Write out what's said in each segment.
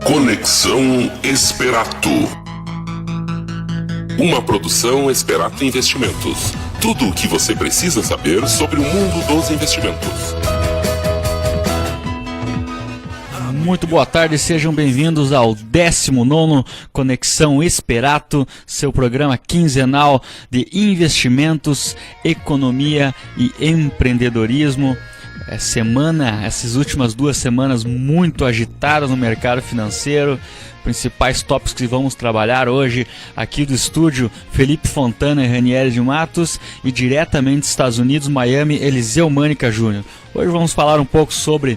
Conexão Esperato. Uma produção Esperato Investimentos. Tudo o que você precisa saber sobre o mundo dos investimentos. Muito boa tarde, sejam bem-vindos ao 19º Conexão Esperato, seu programa quinzenal de investimentos, economia e empreendedorismo. Essas últimas 2 semanas muito agitadas no mercado financeiro. Principais tópicos que vamos trabalhar hoje aqui do estúdio: Felipe Fontana e Ranieri de Matos, e diretamente dos Estados Unidos, Miami, Eliseu Mânica Júnior. Hoje vamos falar um pouco sobre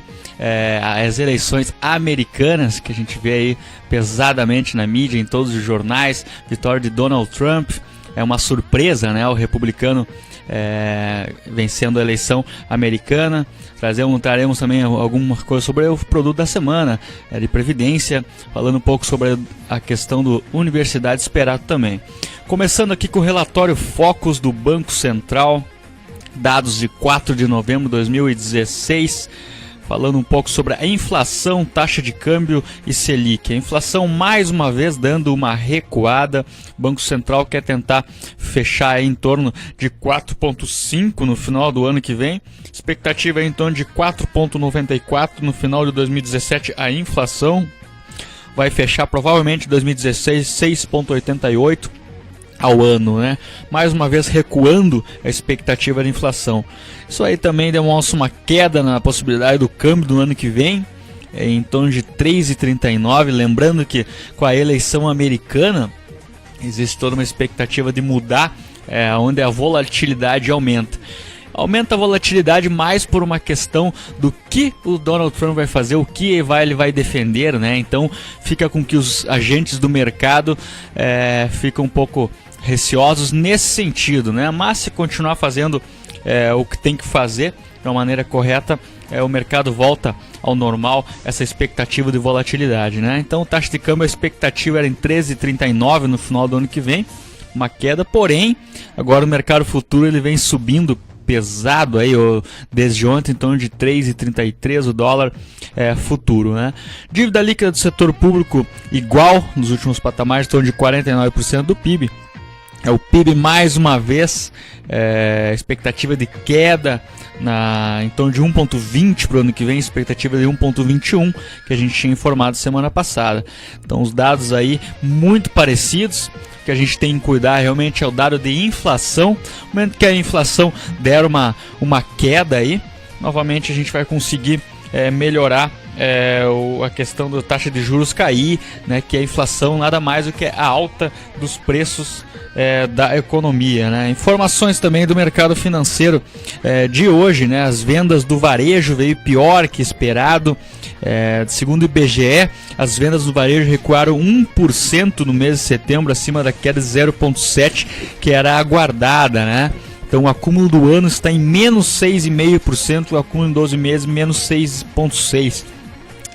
as eleições americanas, que a gente vê aí pesadamente na mídia, em todos os jornais. Vitória de Donald Trump, é uma surpresa, né? O republicano vencendo a eleição americana. Traremos também alguma coisa sobre o produto da semana de previdência, falando um pouco sobre a questão do Universidade Esperato também. Começando aqui com o relatório Focus do Banco Central, dados de 4 de novembro de 2016, falando um pouco sobre a inflação, taxa de câmbio e Selic. A inflação mais uma vez dando uma recuada. O Banco Central quer tentar fechar em torno de 4,5 no final do ano que vem. Expectativa é em torno de 4,94 no final de 2017. A inflação vai fechar provavelmente em 2016 6,88 ao ano, né? Mais uma vez recuando a expectativa da inflação. Isso aí também demonstra uma queda na possibilidade do câmbio do ano que vem, em torno de 3,39. Lembrando que com a eleição americana existe toda uma expectativa de mudar, onde a volatilidade aumenta. Aumenta a volatilidade mais por uma questão do que o Donald Trump vai fazer, o que ele vai defender, né? Então fica com que os agentes do mercado ficam um pouco receosos nesse sentido, né? Mas se continuar fazendo o que tem que fazer de uma maneira correta, o mercado volta ao normal, essa expectativa de volatilidade, né? Então taxa de câmbio, a expectativa era em 13,39 no final do ano que vem, uma queda, porém agora o mercado futuro ele vem subindo pesado aí, desde ontem, em torno de 3,33 o dólar futuro, né? Dívida líquida do setor público igual nos últimos patamares, em torno de 49% do PIB. O PIB mais uma vez, expectativa de queda em torno de 1,20 para o ano que vem, expectativa de 1,21 que a gente tinha informado semana passada. Então os dados aí muito parecidos. Que a gente tem que cuidar realmente é o dado de inflação. No momento que a inflação der uma queda aí, novamente a gente vai conseguir melhorar a questão da taxa de juros cair, né, que a inflação nada mais do que a alta dos preços da economia, né. Informações também do mercado financeiro de hoje, né, as vendas do varejo veio pior que esperado. Segundo o IBGE, as vendas do varejo recuaram 1% no mês de setembro, acima da queda de 0,7% que era aguardada, né. Então o acúmulo do ano está em menos 6,5%, o acúmulo em 12 meses menos 6,6%.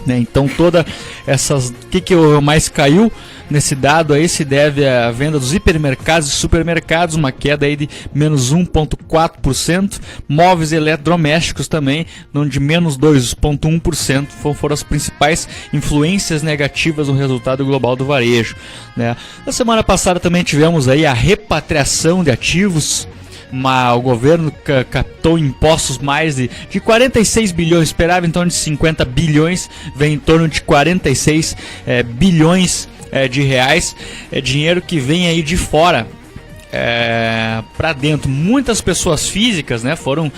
Né? Então toda essas... O que mais caiu nesse dado aí se deve à venda dos hipermercados e supermercados, uma queda aí de menos 1,4%. Móveis e eletrodomésticos também, de menos 2,1%. Foram as principais influências negativas no resultado global do varejo. Né? Na semana passada também tivemos aí a repatriação de ativos. O governo captou impostos mais de 46 bilhões, esperava em torno de 50 bilhões, vem em torno de 46 bilhões de reais, dinheiro que vem aí de fora para dentro. Muitas pessoas físicas, né, foram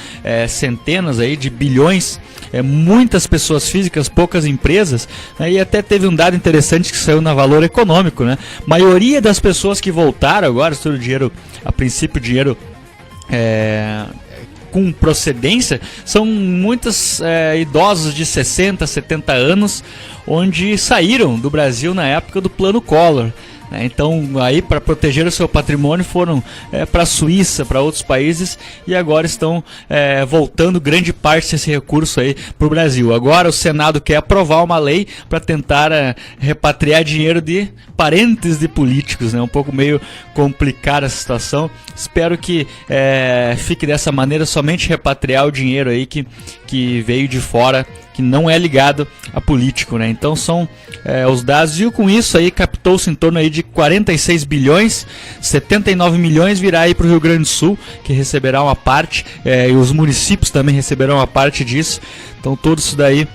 centenas aí de bilhões, muitas pessoas físicas, poucas empresas, né, e até teve um dado interessante que saiu na Valor Econômico, né, maioria das pessoas que voltaram agora, todo o dinheiro, a princípio dinheiro com procedência, são muitos idosos de 60, 70 anos, onde saíram do Brasil na época do Plano Collor. Então, aí para proteger o seu patrimônio foram para a Suíça, para outros países, e agora estão voltando grande parte desse recurso aí para o Brasil. Agora o Senado quer aprovar uma lei para tentar repatriar dinheiro de parentes de políticos, né? Um pouco meio complicada a situação. Espero que fique dessa maneira, somente repatriar o dinheiro aí que que veio de fora, que não é ligado a político, né? Então são os dados, e com isso aí captou-se em torno aí de 46 bilhões, 79 milhões virá aí para o Rio Grande do Sul, que receberá uma parte, e os municípios também receberão uma parte disso. Então tudo isso daí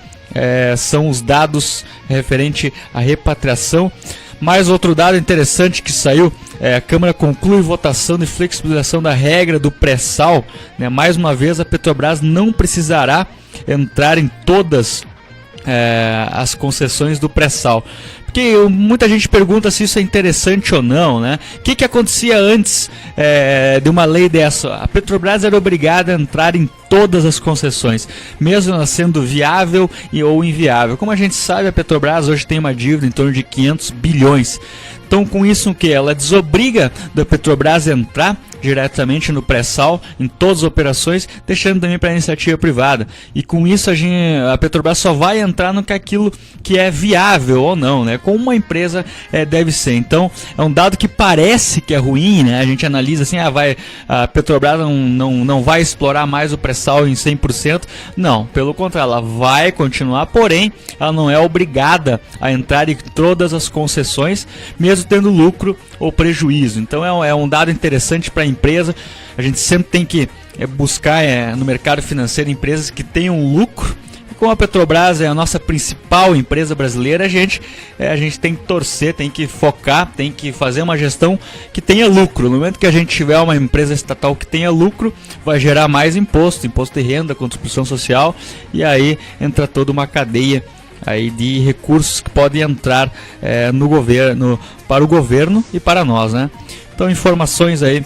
são os dados referente à repatriação. Mais outro dado interessante que saiu, a Câmara conclui votação de flexibilização da regra do pré-sal, né? Mais uma vez a Petrobras não precisará entrar em todas as concessões do pré-sal. Porque muita gente pergunta se isso é interessante ou não, né? O que acontecia antes de uma lei dessa? A Petrobras era obrigada a entrar em todas as concessões, mesmo ela sendo viável ou inviável. Como a gente sabe, a Petrobras hoje tem uma dívida em torno de 500 bilhões. Então, com isso, o que? Ela desobriga da Petrobras a entrar diretamente no pré-sal, em todas as operações, deixando também para a iniciativa privada. E com isso a Petrobras só vai entrar no que aquilo que é viável ou não, né? Como uma empresa deve ser. Então, é um dado que parece que é ruim, né? A gente analisa assim, a Petrobras não vai explorar mais o pré-sal em 100%. Não, pelo contrário, ela vai continuar, porém, ela não é obrigada a entrar em todas as concessões, mesmo tendo lucro ou prejuízo. Então, é um dado interessante para a empresa. A gente sempre tem que buscar no mercado financeiro empresas que tenham lucro. E como a Petrobras é a nossa principal empresa brasileira, a gente tem que torcer, tem que focar, tem que fazer uma gestão que tenha lucro. No momento que a gente tiver uma empresa estatal que tenha lucro, vai gerar mais imposto de renda, contribuição social, e aí entra toda uma cadeia aí de recursos que podem entrar no governo, para o governo e para nós, né? Então, informações aí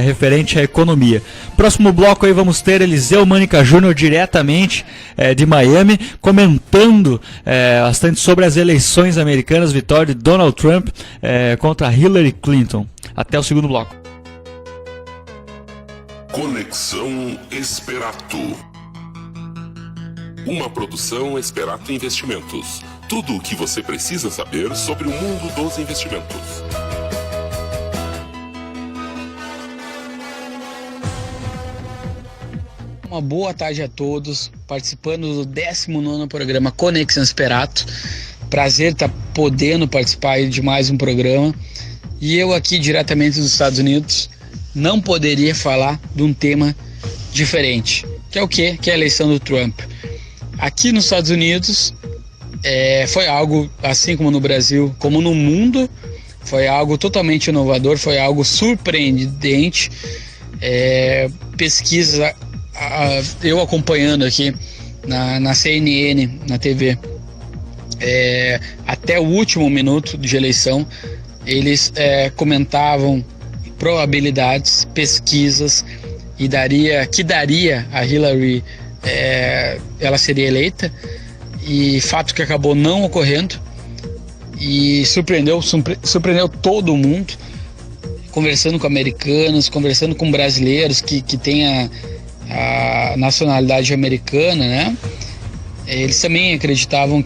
referente à economia. Próximo bloco aí vamos ter Eliseu Mânica Júnior diretamente de Miami, comentando bastante sobre as eleições americanas, vitória de Donald Trump contra Hillary Clinton. Até o segundo bloco. Conexão Esperato. Uma produção Esperato Investimentos. Tudo o que você precisa saber sobre o mundo dos investimentos. Uma boa tarde a todos, participando do 19º programa Conexão Esperato. Prazer estar podendo participar de mais um programa. E eu aqui diretamente dos Estados Unidos não poderia falar de um tema diferente. Que é o quê? Que é a eleição do Trump. Aqui nos Estados Unidos foi algo, assim como no Brasil, como no mundo, foi algo totalmente inovador, foi algo surpreendente. Pesquisa, eu acompanhando aqui na CNN, na TV, até o último minuto de eleição, eles comentavam probabilidades, pesquisas, e daria a Hillary, ela seria eleita, e fato que acabou não ocorrendo, e surpreendeu todo mundo, conversando com americanos, conversando com brasileiros que têm a nacionalidade americana, né? Eles também acreditavam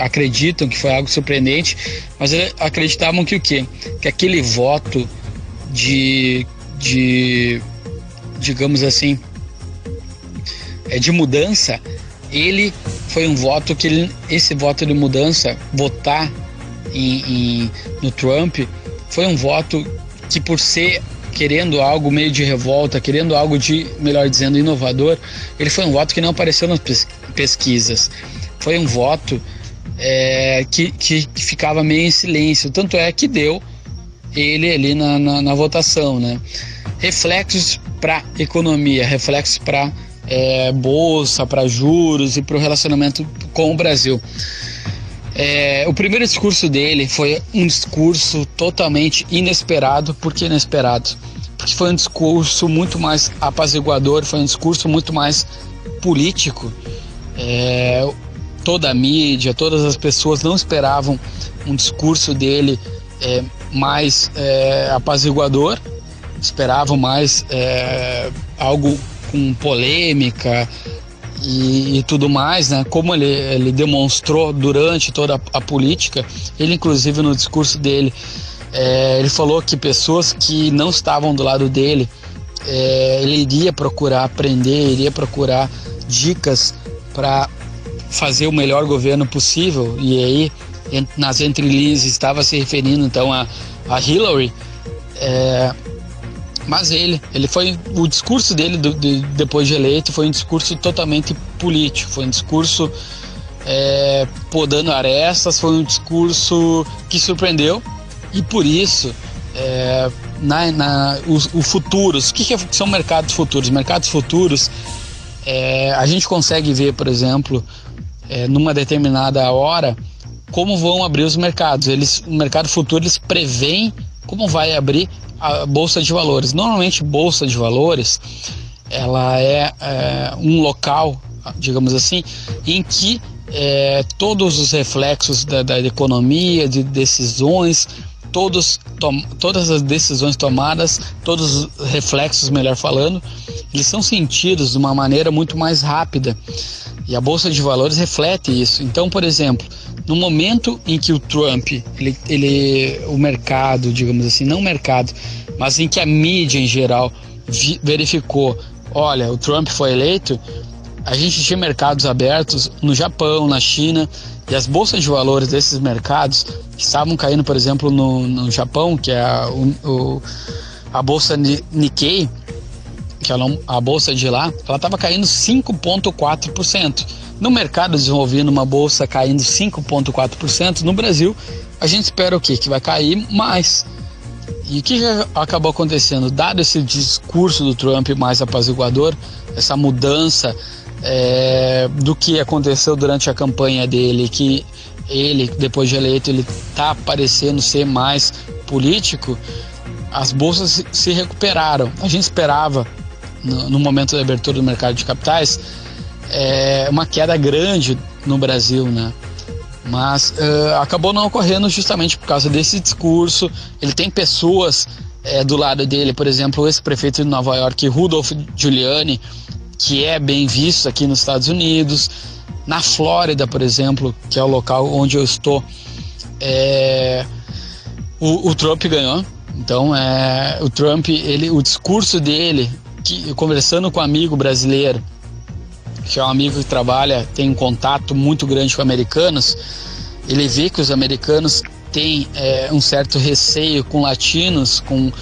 acreditam que foi algo surpreendente, mas acreditavam que o quê? Que aquele voto digamos assim, de mudança, ele foi um voto esse voto de mudança, votar no Trump, foi um voto que, por ser querendo algo meio de revolta, querendo algo melhor dizendo, inovador, ele foi um voto que não apareceu nas pesquisas. Foi um voto que ficava meio em silêncio, tanto é que deu ele ali na votação, né? Reflexos para economia, reflexos para bolsa, para juros e para o relacionamento com o Brasil. O primeiro discurso dele foi um discurso totalmente inesperado. Por que inesperado? Porque foi um discurso muito mais apaziguador, foi um discurso muito mais político. Toda a mídia, todas as pessoas não esperavam um discurso dele mais apaziguador, esperavam mais algo com polêmica e tudo mais, né? Como ele demonstrou durante toda a política. Ele, inclusive, no discurso dele, ele falou que pessoas que não estavam do lado dele, ele iria procurar aprender, iria procurar dicas para fazer o melhor governo possível, e aí nas entrelinhas estava se referindo então a Hillary, mas ele foi, o discurso dele depois de eleito foi um discurso totalmente político, foi um discurso podando arestas, foi um discurso que surpreendeu, e por isso os futuros, o que são mercados futuros? Mercados futuros, a gente consegue ver, por exemplo, numa determinada hora, como vão abrir os mercados. O mercado futuro, eles preveem como vai abrir a Bolsa de Valores. Normalmente, Bolsa de Valores, ela é um local, digamos assim, em que todos os reflexos da economia, de decisões, todas as decisões tomadas, todos os reflexos, melhor falando, eles são sentidos de uma maneira muito mais rápida, e a Bolsa de Valores reflete isso. Então, por exemplo, no momento em que o Trump, o mercado, digamos assim, não o mercado, mas em que a mídia em geral verificou, olha, o Trump foi eleito, a gente tinha mercados abertos no Japão, na China, e as bolsas de valores desses mercados que estavam caindo, por exemplo, no Japão, que é a bolsa Nikkei, que é a bolsa de lá, ela estava caindo 5,4%. No mercado desenvolvido, uma bolsa caindo 5,4%, no Brasil, a gente espera o quê? Que vai cair mais. E o que acabou acontecendo? Dado esse discurso do Trump mais apaziguador, essa mudança do que aconteceu durante a campanha dele, que ele, depois de eleito, ele está parecendo ser mais político, as bolsas se recuperaram. A gente esperava, no momento da abertura do mercado de capitais, uma queda grande no Brasil, né? Mas acabou não ocorrendo justamente por causa desse discurso. Ele tem pessoas do lado dele, por exemplo, o ex-prefeito de Nova York, Rudolph Giuliani, que é bem visto aqui nos Estados Unidos. Na Flórida, por exemplo, que é o local onde eu estou, o Trump ganhou. Então, o Trump, o discurso dele, conversando com um amigo brasileiro, que é um amigo que tem um contato muito grande com americanos, ele vê que os americanos têm um certo receio com latinos, com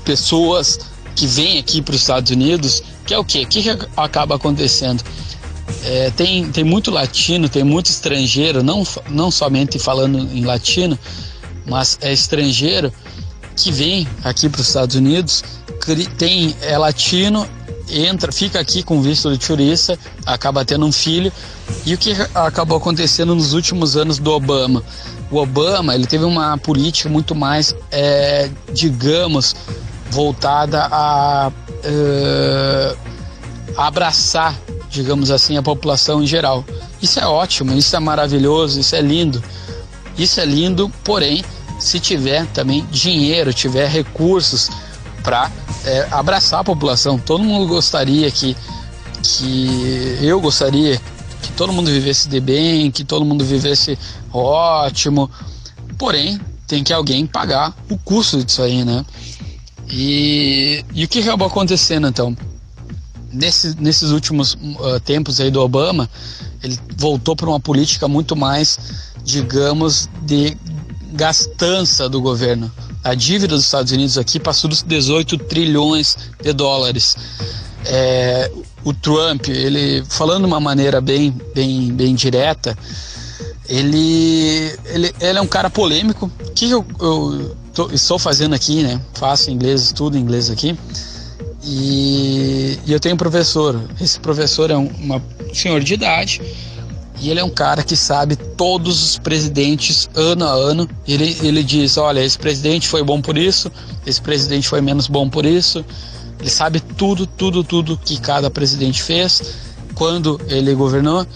pessoas que vêm aqui para os Estados Unidos, que é o quê? O que acaba acontecendo? Tem muito latino, tem muito estrangeiro, não somente falando em latino, mas estrangeiro que vem aqui para os Estados Unidos, é latino, fica aqui com visto de turista, acaba tendo um filho. E o que acabou acontecendo nos últimos anos do Obama? O Obama, ele teve uma política muito mais, digamos, voltada a abraçar, digamos assim, a população em geral. Isso é ótimo, isso é maravilhoso, isso é lindo. Isso é lindo, porém, se tiver também dinheiro, tiver recursos para abraçar a população. Todo mundo gostaria eu gostaria que todo mundo vivesse de bem, que todo mundo vivesse ótimo, porém tem que alguém pagar o custo disso aí, né? E o que acabou acontecendo então? Nesses últimos tempos aí do Obama, ele voltou para uma política muito mais, digamos, de gastança do governo. A dívida dos Estados Unidos aqui passou dos 18 trilhões de dólares. O Trump, ele falando de uma maneira bem direta, ele é um cara polêmico. O que eu estou fazendo aqui, né? Faço inglês, estudo inglês aqui. E eu tenho um professor. Esse professor é um senhor de idade. E ele é um cara que sabe todos os presidentes ano a ano. Ele diz, olha, esse presidente foi bom por isso, esse presidente foi menos bom por isso. Ele sabe tudo que cada presidente fez, quando ele governou.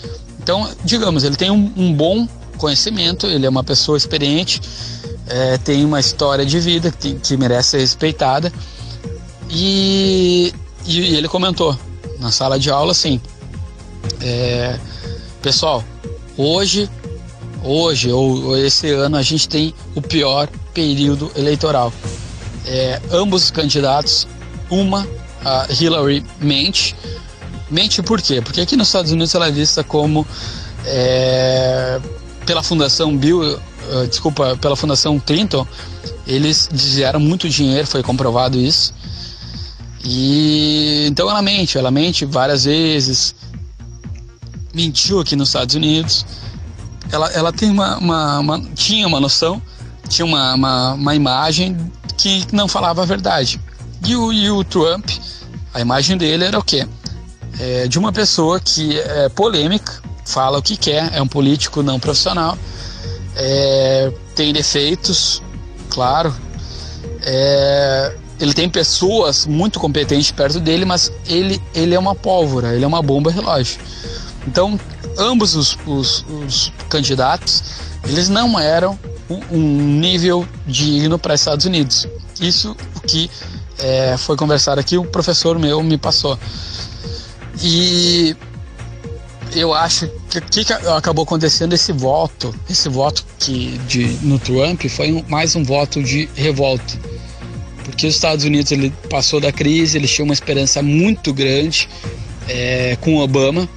Então, digamos, ele tem um bom conhecimento, ele é uma pessoa experiente, tem uma história de vida que merece ser respeitada. E ele comentou na sala de aula assim, pessoal, hoje ou esse ano a gente tem o pior período eleitoral. Ambos os candidatos, a Hillary mente, Mente por quê? Porque aqui nos Estados Unidos ela é vista como pela Fundação pela Fundação Clinton, eles desviaram muito dinheiro, foi comprovado isso. E então ela mente várias vezes, mentiu aqui nos Estados Unidos. Ela tem tinha uma noção, tinha uma imagem que não falava a verdade. E o Trump, a imagem dele era o quê? De uma pessoa que é polêmica, fala o que quer, é um político não profissional, tem defeitos, claro, ele tem pessoas muito competentes perto dele, mas ele é uma pólvora, ele é uma bomba relógio. Então, ambos os candidatos, eles não eram um nível digno para Estados Unidos. Isso que foi conversado aqui, o professor meu me passou. E eu acho que o que acabou acontecendo, esse voto no Trump foi mais um voto de revolta, porque os Estados Unidos, ele passou da crise, eles tinham uma esperança muito grande com o Obama,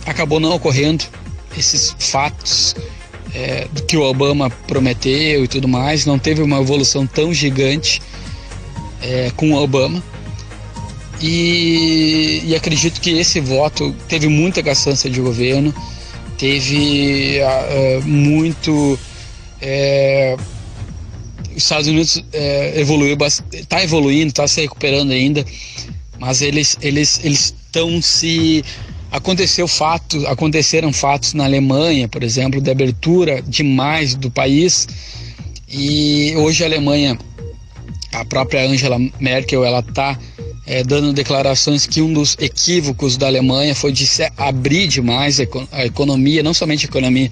acabou não ocorrendo esses fatos do que o Obama prometeu e tudo mais, não teve uma evolução tão gigante com o Obama. E acredito que esse voto teve muita gastança de governo, teve muito. Os Estados Unidos evoluiu bastante, está evoluindo, está se recuperando ainda, mas eles estão se. Aconteceram fatos na Alemanha, por exemplo, de abertura demais do país, e hoje a Alemanha, a própria Angela Merkel, ela está dando declarações que um dos equívocos da Alemanha foi de se abrir demais a economia, não somente a economia,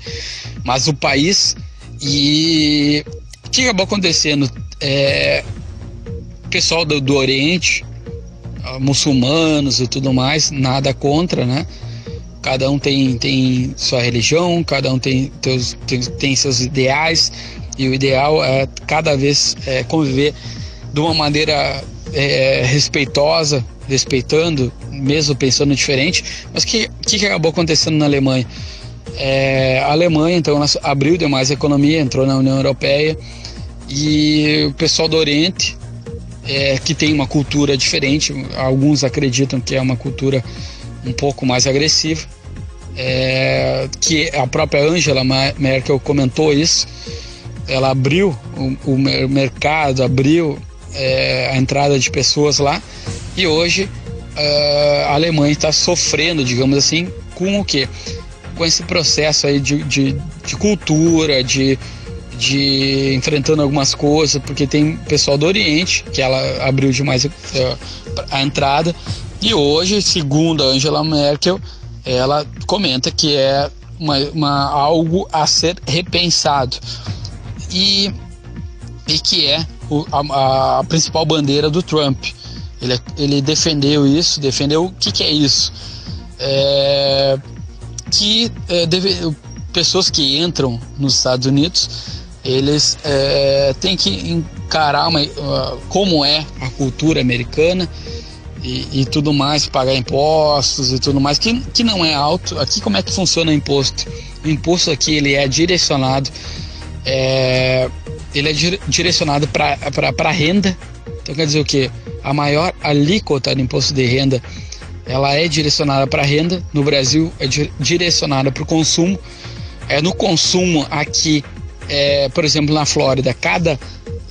mas o país. E o que acabou acontecendo? O pessoal do Oriente, muçulmanos e tudo mais, nada contra, né? Cada um tem sua religião, cada um tem seus ideais, e o ideal é cada vez conviver de uma maneira respeitosa, respeitando, mesmo pensando diferente. Mas o que acabou acontecendo na Alemanha? A Alemanha, então, ela abriu demais a economia, entrou na União Europeia, e o pessoal do Oriente, que tem uma cultura diferente, alguns acreditam que é uma cultura um pouco mais agressiva, que a própria Angela Merkel comentou isso. Ela abriu o mercado, abriu a entrada de pessoas lá, e hoje a Alemanha está sofrendo, digamos assim, com o quê? Com esse processo aí de cultura, de enfrentando algumas coisas, porque tem pessoal do Oriente que ela abriu demais a entrada, e hoje, segundo a Angela Merkel, ela comenta que é algo a ser repensado, e que é a principal bandeira do Trump. Ele defendeu isso, defendeu o que é isso, pessoas que entram nos Estados Unidos, eles têm que encarar como é a cultura americana e tudo mais, pagar impostos e tudo mais, que não é alto. Aqui, como é que funciona o imposto? O imposto aqui, ele é direcionado para renda. Então quer dizer o quê? A maior alíquota do imposto de renda, ela é direcionada para renda. No Brasil é direcionada para o consumo. No consumo aqui, por exemplo, na Flórida, cada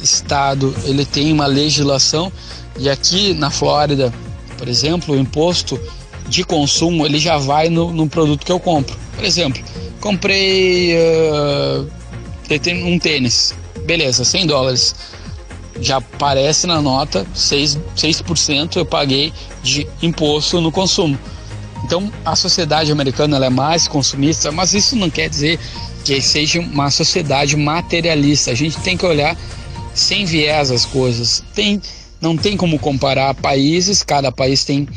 estado ele tem uma legislação, e aqui na Flórida, por exemplo, o imposto de consumo ele já vai no produto que eu compro. Por exemplo, comprei um tênis, beleza, $100, já aparece na nota 6% eu paguei de imposto no consumo. Então a sociedade americana, ela é mais consumista, mas isso não quer dizer que seja uma sociedade materialista. A gente tem que olhar sem viés as coisas. Não tem como comparar países, cada país tem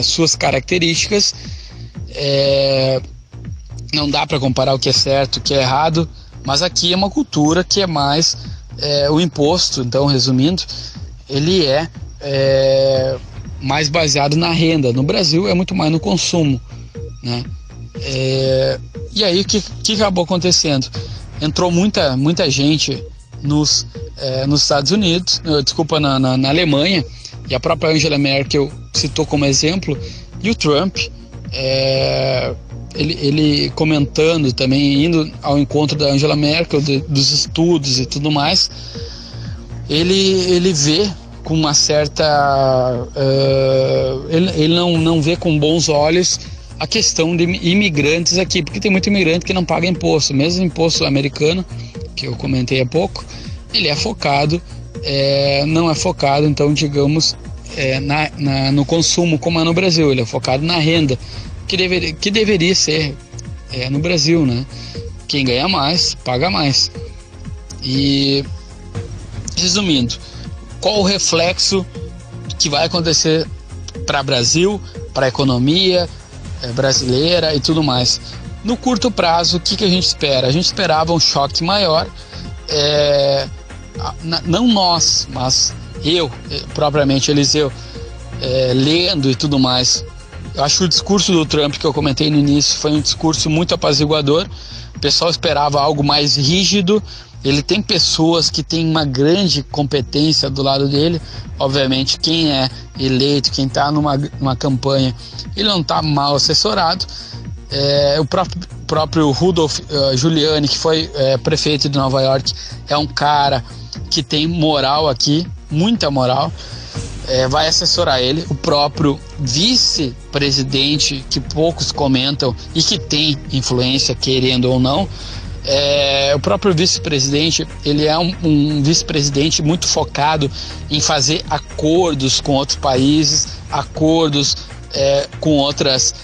suas características, não dá para comparar o que é certo, o que é errado, mas aqui é uma cultura que é mais o imposto. Então, resumindo, ele mais baseado na renda. No Brasil é muito mais no consumo, né? E aí o que acabou acontecendo? Entrou muita gente nos Estados Unidos, na Alemanha, e a própria Angela Merkel citou como exemplo, e o Trump, ele comentando também, indo ao encontro da Angela Merkel, dos estudos e tudo mais, ele vê com uma certa... ele não vê com bons olhos a questão de imigrantes aqui, porque tem muito imigrante que não paga imposto, mesmo imposto americano, que eu comentei há pouco, ele é focado, não é focado, então, digamos, no consumo, como é no Brasil, ele é focado na renda, que deveria ser no Brasil, né? Quem ganha mais, paga mais. E, resumindo, qual o reflexo que vai acontecer para o Brasil, para a economia brasileira e tudo mais? No curto prazo, o que a gente espera? A gente esperava um choque maior, não nós, mas eu, propriamente, Eliseu, lendo e tudo mais. Eu acho que o discurso do Trump, que eu comentei no início, foi um discurso muito apaziguador. O pessoal esperava algo mais rígido. Ele tem pessoas que têm uma grande competência do lado dele. Obviamente, quem é eleito, quem está numa campanha, ele não está mal assessorado. O próprio Rudolph Giuliani, que foi prefeito de Nova York, é um cara que tem moral aqui, muita moral. Vai assessorar ele. O próprio vice-presidente, que poucos comentam e que tem influência, querendo ou não, o próprio vice-presidente, ele é um vice-presidente muito focado em fazer acordos com outros países, acordos com outras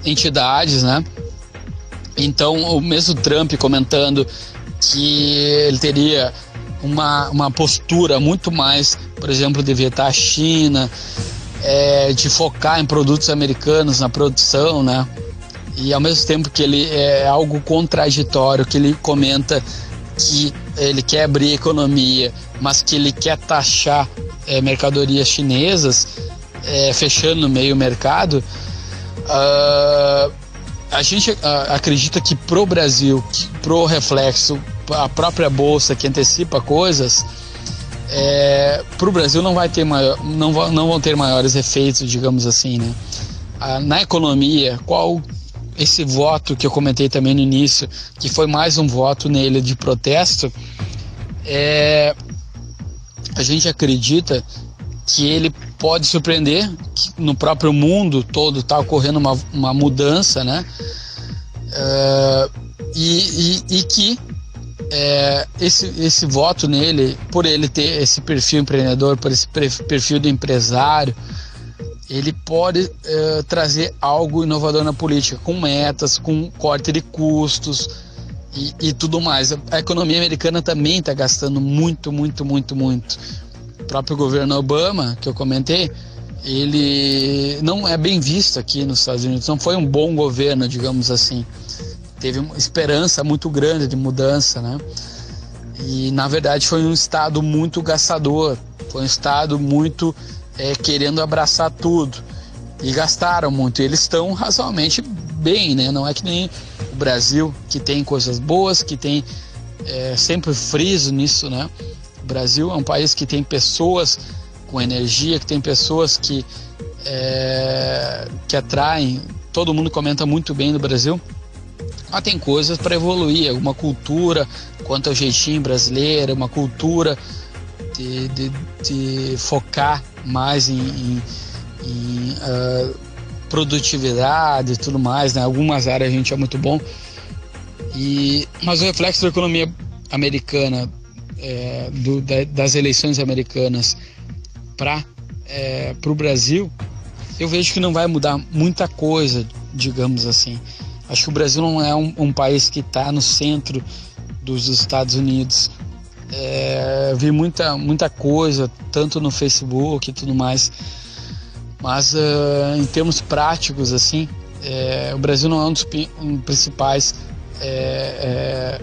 entidades, né? Então, o mesmo Trump comentando que ele teria uma postura muito mais, por exemplo, de vetar a China, de focar em produtos americanos na produção, né? E ao mesmo tempo que ele é algo contraditório, que ele comenta que ele quer abrir a economia, mas que ele quer taxar mercadorias chinesas, fechando no meio mercado. A gente acredita que pro Brasil, pro reflexo, a própria bolsa que antecipa coisas, pro Brasil não vão ter maiores efeitos, digamos assim, né? Na economia, qual esse voto que eu comentei também no início, que foi mais um voto nele de protesto, a gente acredita que ele pode surpreender, que no próprio mundo todo está ocorrendo uma mudança, né? E que esse voto nele, por ele ter esse perfil empreendedor, por esse perfil do empresário, ele pode trazer algo inovador na política, com metas, com corte de custos e tudo mais. A economia americana também está gastando muito. O próprio governo Obama, que eu comentei, ele não é bem visto aqui nos Estados Unidos, não foi um bom governo, digamos assim. Teve uma esperança muito grande de mudança, né? E, na verdade, foi um estado muito gastador, foi um estado muito querendo abraçar tudo. E gastaram muito. Eles estão razoavelmente bem, né? Não é que nem o Brasil, que tem coisas boas, que tem... sempre friso nisso, né? O Brasil é um país que tem pessoas com energia, que tem pessoas que atraem. Todo mundo comenta muito bem do Brasil. Mas tem coisas para evoluir, alguma cultura quanto ao jeitinho brasileiro, uma cultura de focar mais em produtividade e tudo mais, né? Algumas áreas a gente é muito bom. Mas o reflexo da economia americana, das eleições americanas para o Brasil, eu vejo que não vai mudar muita coisa, digamos assim. Acho que o Brasil não é um país que está no centro dos Estados Unidos. Vi muita coisa, tanto no Facebook e tudo mais, mas em termos práticos, assim, o Brasil não é um dos principais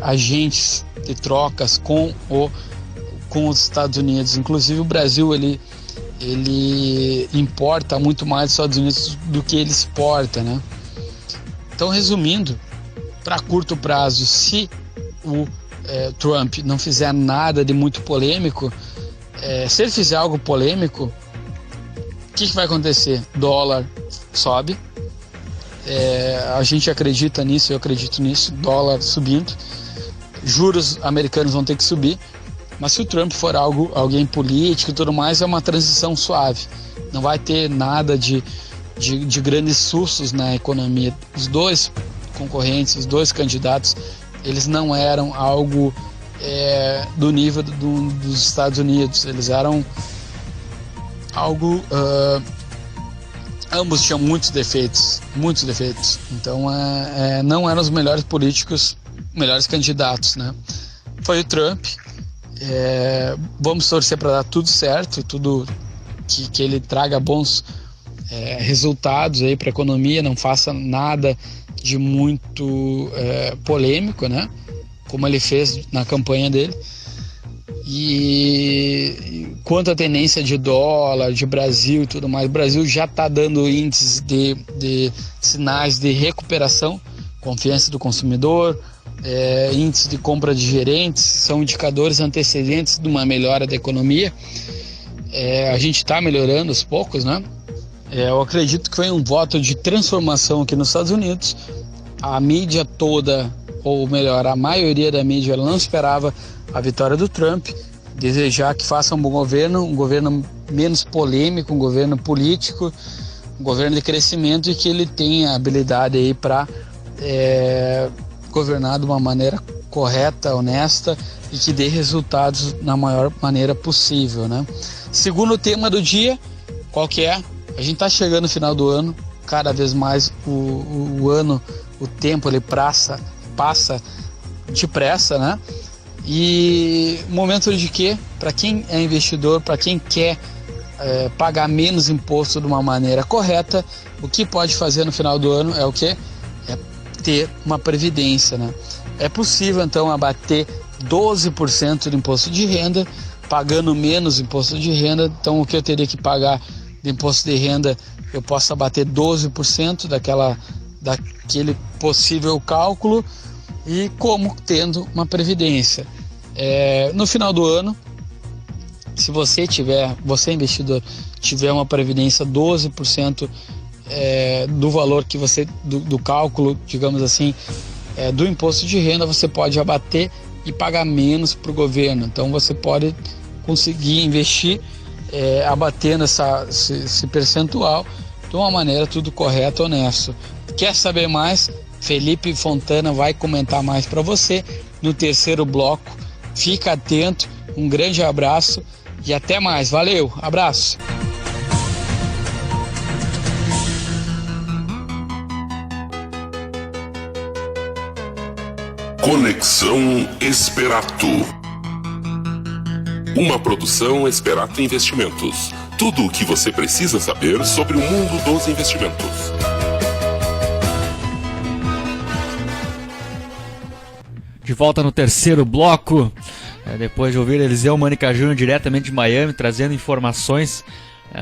agentes de trocas com os Estados Unidos. Inclusive o Brasil, ele ele importa muito mais dos Estados Unidos do que ele exporta, né? Então, resumindo, para curto prazo, se o Trump não fizer nada de muito polêmico, se ele fizer algo polêmico, o que vai acontecer? Dólar sobe, a gente acredita nisso, eu acredito nisso, dólar subindo, juros americanos vão ter que subir, mas se o Trump for alguém político e tudo mais, é uma transição suave, não vai ter nada de grandes sustos na economia. Os dois concorrentes, os dois candidatos, eles não eram algo do nível dos Estados Unidos, eles eram algo... ambos tinham muitos defeitos, então não eram os melhores políticos, melhores candidatos, né? Foi o Trump, vamos torcer para dar tudo certo, tudo que ele traga bons resultados aí para a economia, não faça nada de muito polêmico, né? Como ele fez na campanha dele. E quanto à tendência de dólar, de Brasil e tudo mais, o Brasil já está dando índices de sinais de recuperação, confiança do consumidor, índice de compra de gerentes, são indicadores antecedentes de uma melhora da economia. A gente está melhorando aos poucos, né? Eu acredito que foi um voto de transformação aqui nos Estados Unidos. A mídia toda, ou melhor, a maioria da mídia, ela não esperava a vitória do Trump, desejar que faça um bom governo, um governo menos polêmico, um governo político, um governo de crescimento, e que ele tenha habilidade aí para governar de uma maneira correta, honesta, e que dê resultados na maior maneira possível, né? Segundo tema do dia, qual que é? A gente está chegando no final do ano, cada vez mais o ano, o tempo ele passa depressa, né? E momento de quê? Para quem é investidor, para quem quer pagar menos imposto de uma maneira correta, o que pode fazer no final do ano é o quê? É ter uma previdência, né? É possível então abater 12% do imposto de renda, pagando menos imposto de renda. Então o que eu teria que pagar de imposto de renda, eu posso abater 12% daquele possível cálculo, e como tendo uma previdência. No final do ano, se você investidor, tiver uma previdência 12% do valor que você, do cálculo, digamos assim, do imposto de renda, você pode abater e pagar menos para o governo. Então você pode conseguir investir abatendo esse percentual de uma maneira tudo correto, honesto. Quer saber mais? Felipe Fontana vai comentar mais para você no terceiro bloco. Fica atento, um grande abraço e até mais. Valeu, abraço. Conexão Esperato. Uma produção Esperato Investimentos. Tudo o que você precisa saber sobre o mundo dos investimentos. De volta no terceiro bloco, depois de ouvir Eliseu Mânica Júnior diretamente de Miami, trazendo informações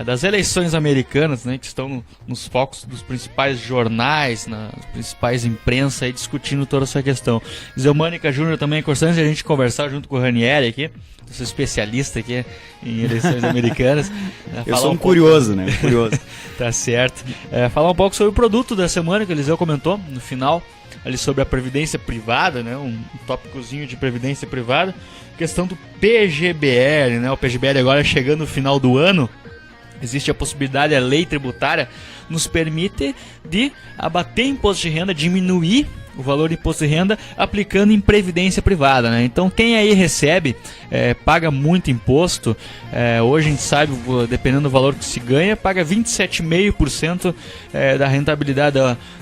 das eleições americanas, né, que estão nos focos dos principais jornais, nas principais imprensa, aí, discutindo toda essa questão. Eliseu Mânica Júnior também é importante a gente conversar junto com o Ranieri aqui, eu sou especialista aqui em eleições americanas. Eu sou um curioso, né? Curioso. Tá certo. Falar um pouco sobre o produto da semana que o Eliseu comentou no final, ali sobre a previdência privada, né? Um tópicozinho de previdência privada, questão do PGBL, né? O PGBL agora chegando no final do ano, existe a possibilidade, a lei tributária nos permite de abater imposto de renda, diminuir o valor de imposto de renda aplicando em previdência privada, né? Então quem aí recebe, paga muito imposto, hoje a gente sabe, dependendo do valor que se ganha, paga 27,5% da rentabilidade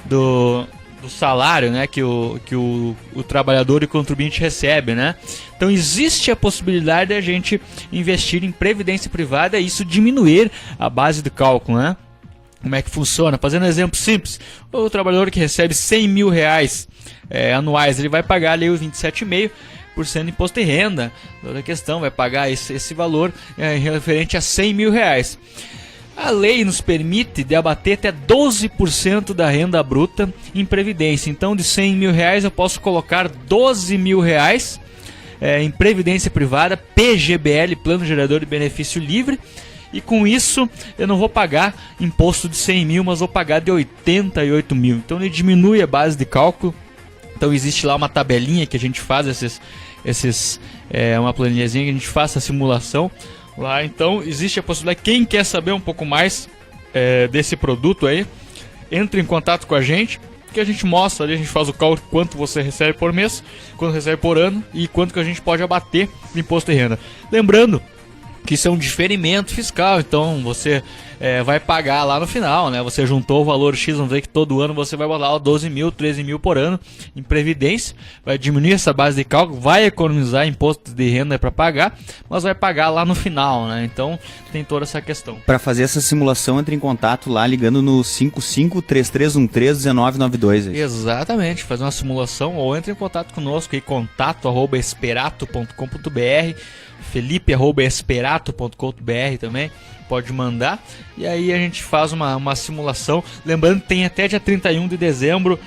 do salário, né, que o trabalhador e contribuinte recebe, né? Então existe a possibilidade de a gente investir em previdência privada e isso diminuir a base do cálculo, né? Como é que funciona? Fazendo um exemplo simples, o trabalhador que recebe 100 mil reais anuais, ele vai pagar ali os 27,5, de imposto de renda. Toda a questão, vai pagar esse valor referente a R$100.000. A lei nos permite de abater até 12% da renda bruta em previdência. Então, de R$100.000 eu posso colocar R$12.000 em previdência privada, PGBL, Plano Gerador de Benefício Livre. E com isso eu não vou pagar imposto de 100 mil, mas vou pagar de 88 mil. Então ele diminui a base de cálculo. Então existe lá uma tabelinha que a gente faz, uma planilhazinha que a gente faz essa simulação lá. Então existe a possibilidade, quem quer saber um pouco mais desse produto aí, entre em contato com a gente, que a gente mostra ali, a gente faz o cálculo quanto você recebe por mês, quanto recebe por ano e quanto que a gente pode abater de imposto de renda. Lembrando que isso é um diferimento fiscal, então você vai pagar lá no final, né? Você juntou o valor X, vamos dizer que todo ano você vai botar 12 mil, 13 mil por ano em previdência, vai diminuir essa base de cálculo, vai economizar imposto de renda para pagar, mas vai pagar lá no final, né? Então tem toda essa questão. Para fazer essa simulação, entre em contato lá ligando no 5533131992. Exatamente, fazer uma simulação ou entre em contato conosco aí, contato@esperato.com.br, felipe@esperato.com.br também, pode mandar, e aí a gente faz uma simulação, lembrando que tem até dia 31 de dezembro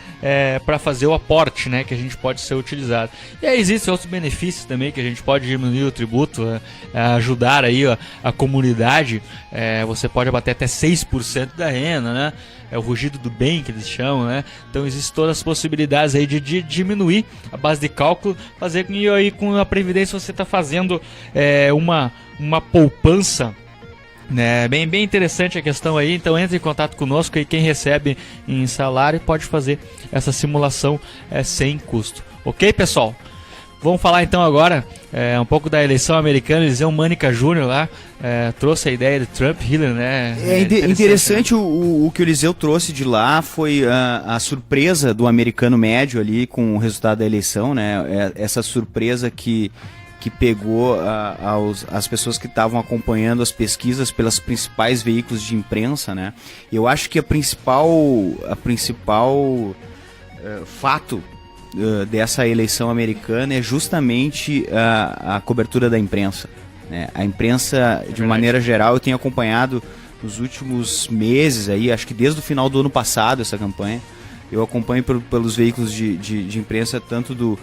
para fazer o aporte, né, que a gente pode ser utilizado. E aí existem outros benefícios também, que a gente pode diminuir o tributo, ajudar aí a comunidade, você pode abater até 6% da renda, né, é o rugido do bem que eles chamam, né? Então existem todas as possibilidades aí de diminuir a base de cálculo, fazer com que aí com a previdência você está fazendo uma poupança, né? Bem interessante a questão aí. Então entre em contato conosco e quem recebe em salário pode fazer essa simulação sem custo. Ok, pessoal? Vamos falar então agora um pouco da eleição americana. Eliseu Mânica Jr. lá trouxe a ideia de Trump-Hillary, né? Interessante né? O que o Eliseu trouxe de lá foi a surpresa do americano médio ali com o resultado da eleição, né? Essa surpresa que pegou as pessoas que estavam acompanhando as pesquisas pelos principais veículos de imprensa, né? Eu acho que a principal fato dessa eleição americana é justamente a cobertura da imprensa, né? A imprensa, de maneira geral, eu tenho acompanhado nos últimos meses, aí, acho que desde o final do ano passado, essa campanha. Eu acompanho pelos veículos de imprensa, tanto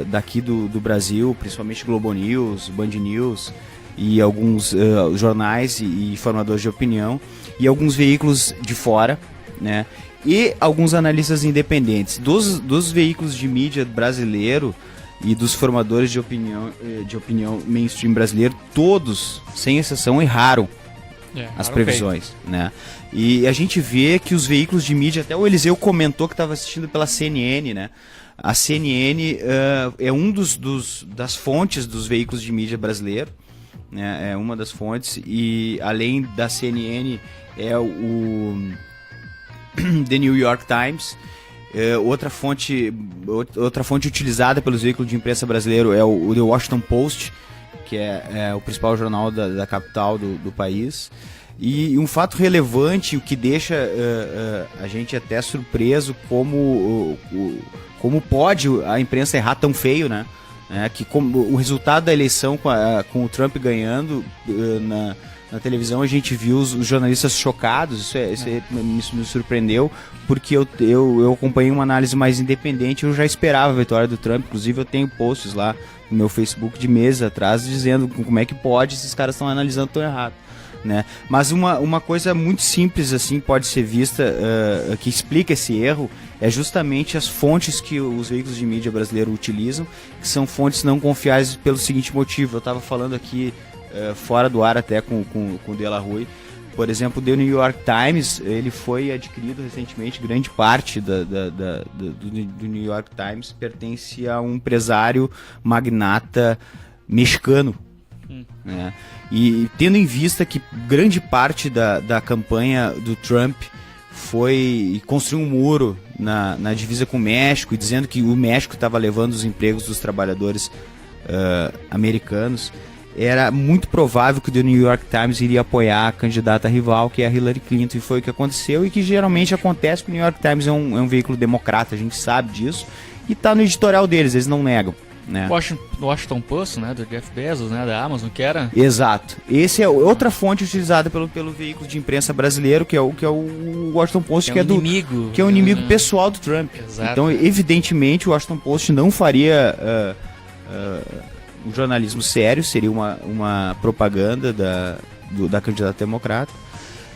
daqui do Brasil, principalmente Globo News, Band News e alguns jornais e formadores de opinião, e alguns veículos de fora, né? E alguns analistas independentes dos veículos de mídia brasileiro e dos formadores de opinião mainstream brasileiro, todos, sem exceção, erraram as previsões, né? E a gente vê que os veículos de mídia, até o Eliseu comentou que estava assistindo pela CNN, né? A CNN é um das fontes dos veículos de mídia brasileiro, né? É uma das fontes, e além da CNN é o The New York Times. Outra fonte utilizada pelos veículos de imprensa brasileiro é o The Washington Post, que é o principal jornal da capital do país. E um fato relevante, o que deixa a gente até surpreso, como pode a imprensa errar tão feio, né? Que como o resultado da eleição com o Trump ganhando na televisão, a gente viu os jornalistas chocados. Isso me surpreendeu, porque eu acompanhei uma análise mais independente. Eu já esperava a vitória do Trump, inclusive eu tenho posts lá no meu Facebook de meses atrás dizendo como é que pode, esses caras estão analisando tão errado, né? Mas uma coisa muito simples assim pode ser vista, que explica esse erro, é justamente as fontes que os veículos de mídia brasileiros utilizam, que são fontes não confiáveis pelo seguinte motivo. Eu estava falando aqui fora do ar até com o De La Rue. Por exemplo, o The New York Times, ele foi adquirido recentemente, grande parte do New York Times pertence a um empresário magnata mexicano, né? E tendo em vista que grande parte da campanha do Trump foi construir um muro na divisa com o México, e dizendo que o México estava levando os empregos dos trabalhadores americanos, era muito provável que o The New York Times iria apoiar a candidata rival, que é a Hillary Clinton, e foi o que aconteceu, e que geralmente acontece, porque o New York Times é um veículo democrata, a gente sabe disso, e está no editorial deles, eles não negam, né? Washington Post, né, do Jeff Bezos, né, da Amazon, que era... Exato. Esse é outra fonte utilizada pelo veículo de imprensa brasileiro, que é o Washington Post, que é o inimigo pessoal do Trump. Exato. Então, evidentemente, o Washington Post não faria um jornalismo sério, seria uma propaganda da candidata democrata.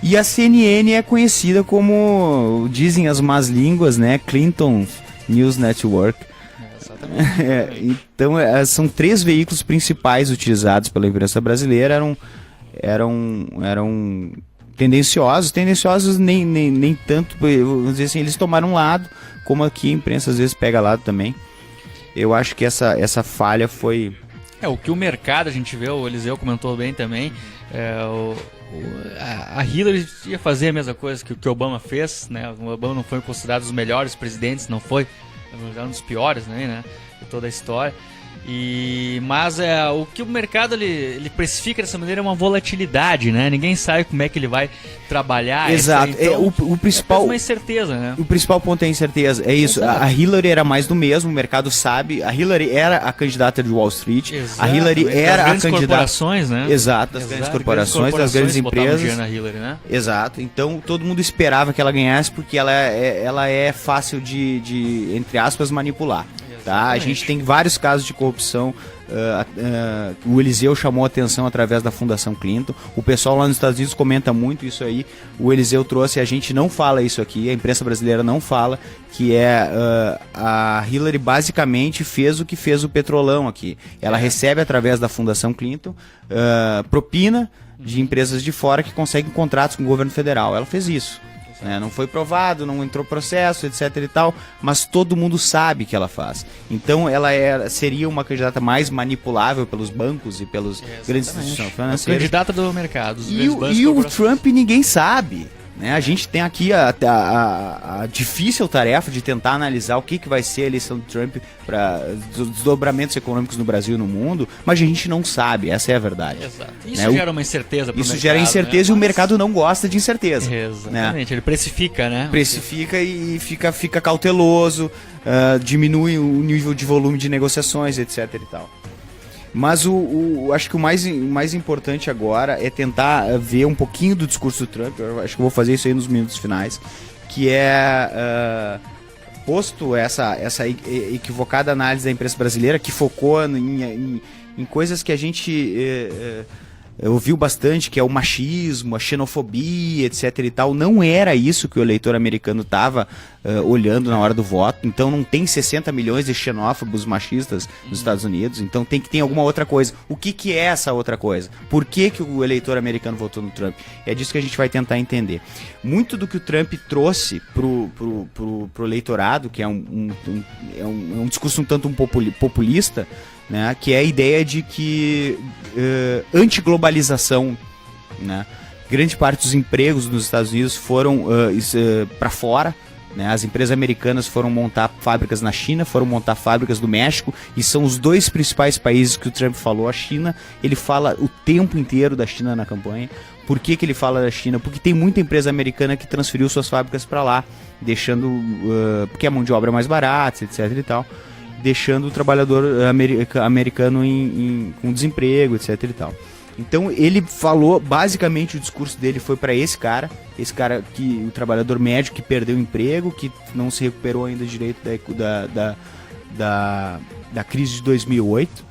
E a CNN é conhecida como, dizem as más línguas, né, Clinton News Network. Então, são 3 veículos principais utilizados pela imprensa brasileira, eram tendenciosos nem tanto, vamos dizer assim, eles tomaram lado, como aqui a imprensa às vezes pega lado também. Eu acho que essa falha foi... O que o mercado, a gente vê, o Eliseu comentou bem também, a Hillary ia fazer a mesma coisa que o Obama fez, né? O Obama não foi considerado um dos melhores presidentes, não foi, um dos piores, né, de toda a história. Mas o que o mercado ele precifica dessa maneira é uma volatilidade, né? Ninguém sabe como é que ele vai trabalhar. Exato. Então, o principal, uma incerteza, né? O principal ponto é a incerteza. É isso. A Hillary era mais do mesmo, o mercado sabe. A Hillary era a candidata de Wall Street. Exato. A Hillary era a candidata. Corporações, né? Exato, das grandes corporações, das grandes empresas. Na Hillary, né? Exato. Então todo mundo esperava que ela ganhasse porque ela é fácil de entre aspas, manipular. Tá? A gente tem vários casos de corrupção. O Eliseu chamou a atenção através da Fundação Clinton. O pessoal lá nos Estados Unidos comenta muito isso aí. O Eliseu trouxe, a gente não fala isso aqui, a imprensa brasileira não fala, que a Hillary basicamente fez o que fez o Petrolão aqui. Ela recebe através da Fundação Clinton propina de empresas de fora que conseguem contratos com o governo federal. Ela fez isso. Não foi provado, não entrou processo, etc e tal, mas todo mundo sabe que ela faz. Então ela seria uma candidata mais manipulável pelos bancos e pelos grandes instituições financeiras. Candidata do mercado. E o Trump ninguém sabe. Né? A gente tem aqui a difícil tarefa de tentar analisar o que vai ser a eleição do Trump para os desdobramentos econômicos no Brasil e no mundo, mas a gente não sabe, essa é a verdade. Exato. Isso gera uma incerteza para o mercado. Isso gera incerteza, né? E o mercado não gosta de incerteza. Exatamente, ele precifica, né? Precifica e fica cauteloso, diminui o nível de volume de negociações, etc e tal. Mas acho que o mais importante agora é tentar ver um pouquinho do discurso do Trump. Eu acho que eu vou fazer isso aí nos minutos finais, que é posto essa equivocada análise da imprensa brasileira, que focou em coisas que a gente ouviu bastante, que é o machismo, a xenofobia, etc e tal. Não era isso que o eleitor americano estava olhando na hora do voto. Então não tem 60 milhões de xenófobos machistas nos Estados Unidos. Então tem que ter alguma outra coisa. O que é essa outra coisa? Por que o eleitor americano votou no Trump? É disso que a gente vai tentar entender. Muito do que o Trump trouxe pro eleitorado, que é um discurso um tanto populista, né, que é a ideia de que antiglobalização, né, grande parte dos empregos nos Estados Unidos foram para fora, né, as empresas americanas foram montar fábricas na China, foram montar fábricas no México, e são os 2 principais países que o Trump falou. A China, ele fala o tempo inteiro da China na campanha. Por que ele fala da China? Porque tem muita empresa americana que transferiu suas fábricas para lá, deixando porque a mão de obra é mais barata, etc e tal, deixando o trabalhador americano com desemprego, etc e tal. Então ele falou, basicamente o discurso dele foi para esse cara que o trabalhador médio que perdeu o emprego, que não se recuperou ainda direito da crise de 2008,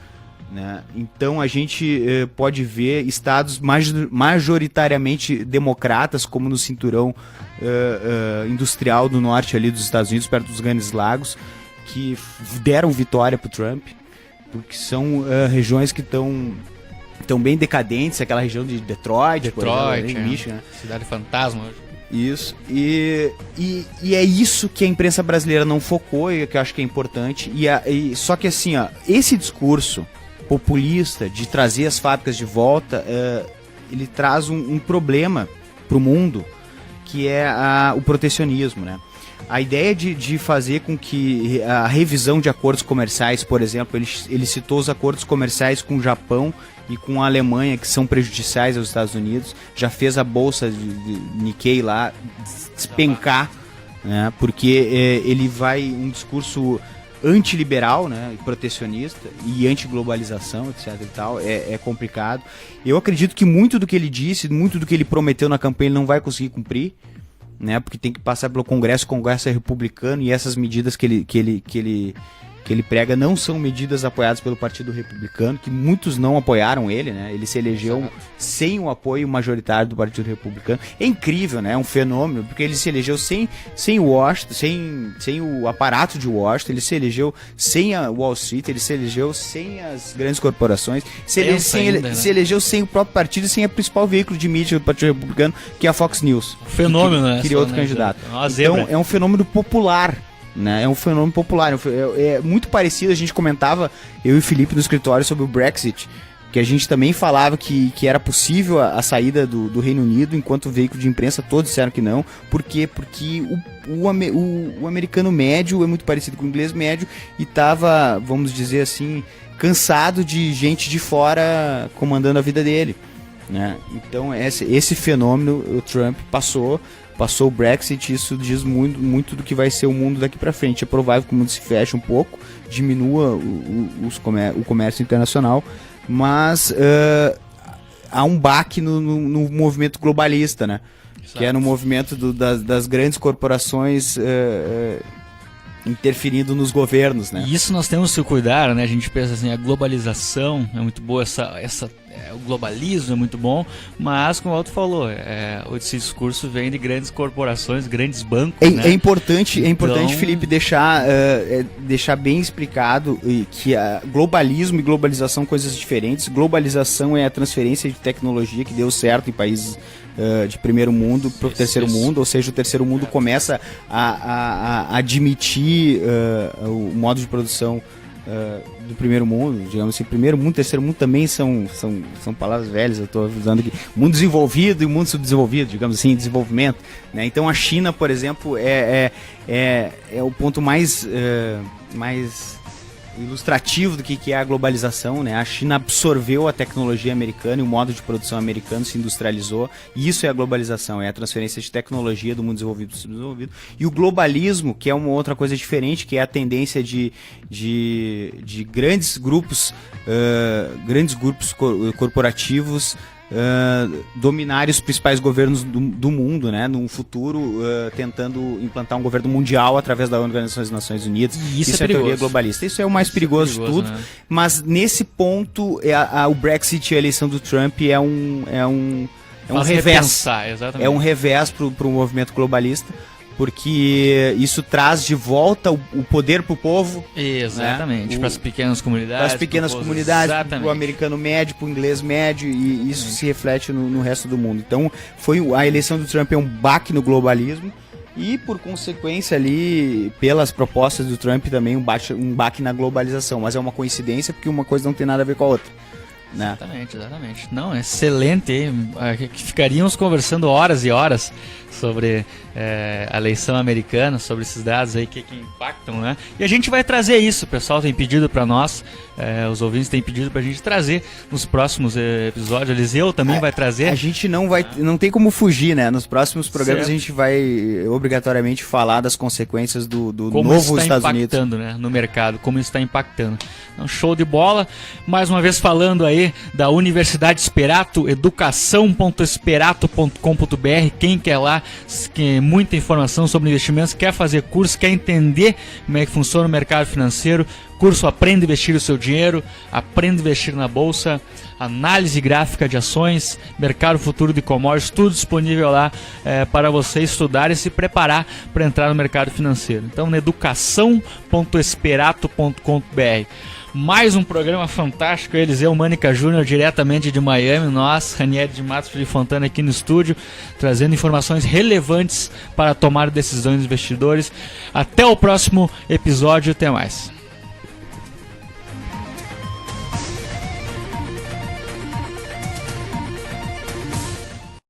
né? Então a gente pode ver estados majoritariamente democratas, como no cinturão industrial do norte ali dos Estados Unidos, perto dos Grandes Lagos, que deram vitória para o Trump, porque são regiões que estão bem decadentes, aquela região de Detroit, por exemplo, Michigan. Cidade fantasma. Isso. E é isso que a imprensa brasileira não focou, e que eu acho que é importante. Só que assim, esse discurso populista de trazer as fábricas de volta, ele traz um problema para o mundo, que é o protecionismo, né? A ideia de fazer com que a revisão de acordos comerciais, por exemplo, ele citou os acordos comerciais com o Japão e com a Alemanha, que são prejudiciais aos Estados Unidos, já fez a bolsa de Nikkei lá despencar, né, porque ele vai um discurso antiliberal, né, protecionista e antiglobalização, etc e tal, é complicado. Eu acredito que muito do que ele disse, muito do que ele prometeu na campanha ele não vai conseguir cumprir, né, porque tem que passar pelo Congresso, o Congresso é republicano e essas medidas que ele prega não são medidas apoiadas pelo Partido Republicano, que muitos não apoiaram ele, né? Ele se elegeu sem o apoio majoritário do Partido Republicano. É incrível, né? É um fenômeno, porque ele se elegeu sem Washington, sem o aparato de Washington, ele se elegeu sem a Wall Street, ele se elegeu sem as grandes corporações, se elegeu sem o próprio partido e sem o principal veículo de mídia do Partido Republicano, que é a Fox News. Fenômeno, né? Queria outro candidato. Então, é um fenômeno popular. Né? É um fenômeno popular, é muito parecido. A gente comentava, eu e o Felipe no escritório, sobre o Brexit, que a gente também falava que era possível a saída do Reino Unido, enquanto o veículo de imprensa todos disseram que não. Por quê? Porque o americano médio é muito parecido com o inglês médio e estava, vamos dizer assim, cansado de gente de fora comandando a vida dele, né? Então esse fenômeno o Trump passou o Brexit, isso diz muito do que vai ser o mundo daqui para frente. É provável que o mundo se feche um pouco, diminua o comércio internacional, mas há um baque no movimento globalista, né? Exato. Que é no movimento das grandes corporações interferindo nos governos, né? E isso nós temos que cuidar, né? A gente pensa assim, a globalização é muito boa, o globalismo é muito bom, mas como o Alto falou, esse discurso vem de grandes corporações, grandes bancos, né? É importante, Felipe, deixar bem explicado que globalismo e globalização são coisas diferentes. Globalização é a transferência de tecnologia que deu certo em países de primeiro mundo para o terceiro mundo, ou seja, o terceiro mundo começa a admitir o modo de produção do primeiro mundo, digamos assim. Primeiro mundo, terceiro mundo também são palavras velhas. Eu estou usando aqui mundo desenvolvido e mundo subdesenvolvido, digamos assim, desenvolvimento, né? Então a China, por exemplo, é o ponto mais ilustrativo do que é a globalização, né? A China absorveu a tecnologia americana e o modo de produção americano, se industrializou, e isso é a globalização, é a transferência de tecnologia do mundo desenvolvido para o subdesenvolvido. E o globalismo, que é uma outra coisa diferente, que é a tendência de grandes grupos corporativos dominarem os principais governos do mundo, né? No futuro, tentando implantar um governo mundial através da Organização das Nações Unidas. Isso é teoria globalista. Isso é o mais perigoso de tudo. Né? Mas nesse ponto, o Brexit e a eleição do Trump é um revés. É um revés para o movimento globalista, porque isso traz de volta o poder para o povo. Exatamente, né? Para as pequenas comunidades. Para as pequenas comunidades, para o americano médio, para o inglês médio, e isso se reflete no resto do mundo. Então, a eleição do Trump é um baque no globalismo e, por consequência, ali, pelas propostas do Trump, também um baque na globalização. Mas é uma coincidência, porque uma coisa não tem nada a ver com a outra. Né? Exatamente. Não, excelente. Ficaríamos conversando horas e horas sobre a eleição americana, sobre esses dados aí que impactam, né? E a gente vai trazer isso, o pessoal tem pedido para nós, os ouvintes têm pedido pra gente trazer nos próximos episódios. Eliseu também vai trazer. A gente não tem como fugir, né? Nos próximos programas, certo, a gente vai obrigatoriamente falar das consequências do novo Estados Unidos. Como está impactando, né, no mercado, como isso está impactando. Então, show de bola. Mais uma vez falando aí da Universidade Esperato, educação.esperato.com.br. Quem quer lá, muita informação sobre investimentos, quer fazer curso, quer entender como é que funciona o mercado financeiro, curso Aprenda a Investir o Seu Dinheiro, Aprenda a Investir na Bolsa, análise gráfica de ações, mercado futuro de commodities, tudo disponível lá para você estudar e se preparar para entrar no mercado financeiro. Então, na educação.esperato.com.br. Mais um programa fantástico, Eliseu Mânica Júnior, diretamente de Miami, nós, Ranieri de Matos de Fontana aqui no estúdio, trazendo informações relevantes para tomar decisões dos investidores. Até o próximo episódio, até mais.